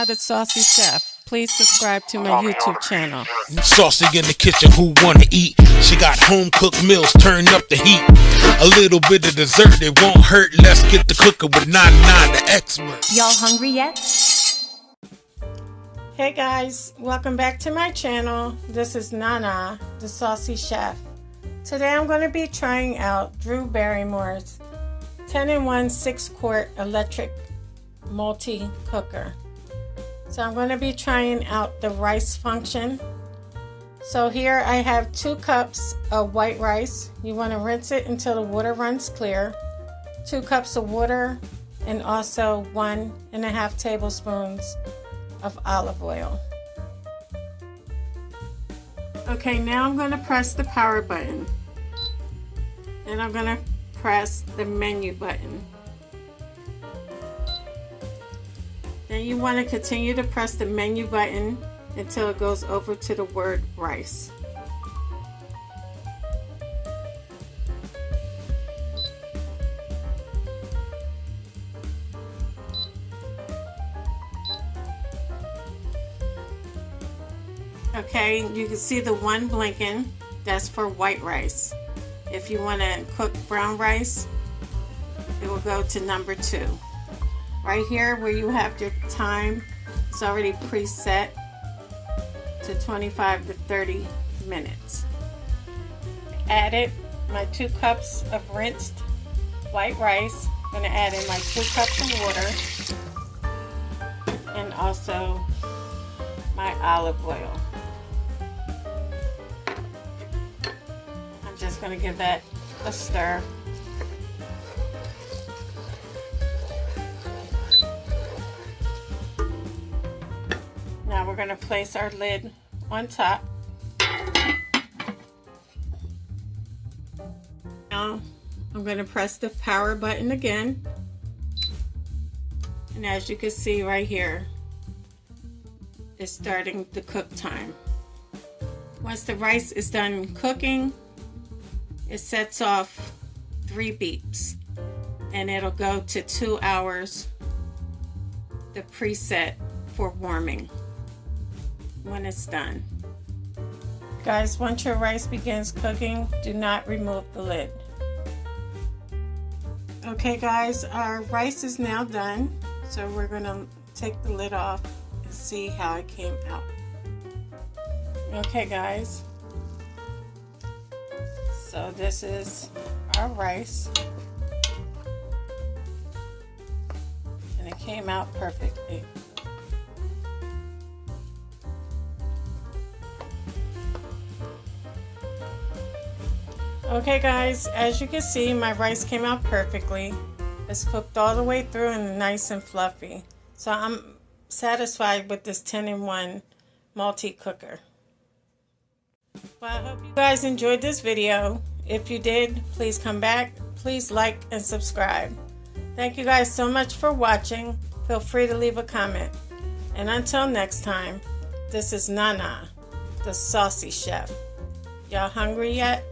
Nana the Saucy Chef. Please subscribe to my YouTube channel. Saucy in the kitchen, who wanna eat? She got home cooked meals, turn up the heat. A little bit of dessert, it won't hurt. Let's get the cooking with Nana the expert. Y'all hungry yet? Hey guys, welcome back to my channel. This is Nana the Saucy Chef. Today I'm going to be trying out Drew Barrymore's 10-in-1 6-quart electric multi-cooker. So I'm going to be trying out the rice function. So here I have 2 cups of white rice. You want to rinse it until the water runs clear. 2 cups of water and also 1.5 tablespoons of olive oil. Okay, now I'm going to press the power button. Then I'm going to press the menu button. Then you want to continue to press the menu button until it goes over to the word rice. Okay, you can see the 1 blinking. That's for white rice. If you want to cook brown rice, it will go to number 2. Right here where you have your time, it's already preset to 25 to 30 minutes. Added my 2 cups of rinsed white rice. I'm going to add in my 2 cups of water and also my olive oil. I'm just going to give that a stir. Now we're going to place our lid on top. Now I'm going to press the power button again. And as you can see right here, it's starting the cook time. Once the rice is done cooking, it sets off 3 beeps and it'll go to 2 hours, the preset for warming when it's done. Guys, once your rice begins cooking, do not remove the lid. Okay guys, our rice is now done, so we're gonna take the lid off and see how it came out. Okay guys, so this is our rice and it came out perfectly. Okay guys, as you can see, my rice came out perfectly. It's cooked all the way through and nice and fluffy. So I'm satisfied with this 10-in-1 multi-cooker. Well, I hope you guys enjoyed this video. If you did, please come back. Please like and subscribe. Thank you guys so much for watching. Feel free to leave a comment. And until next time, this is Nana, the Saucy Chef. Y'all hungry yet?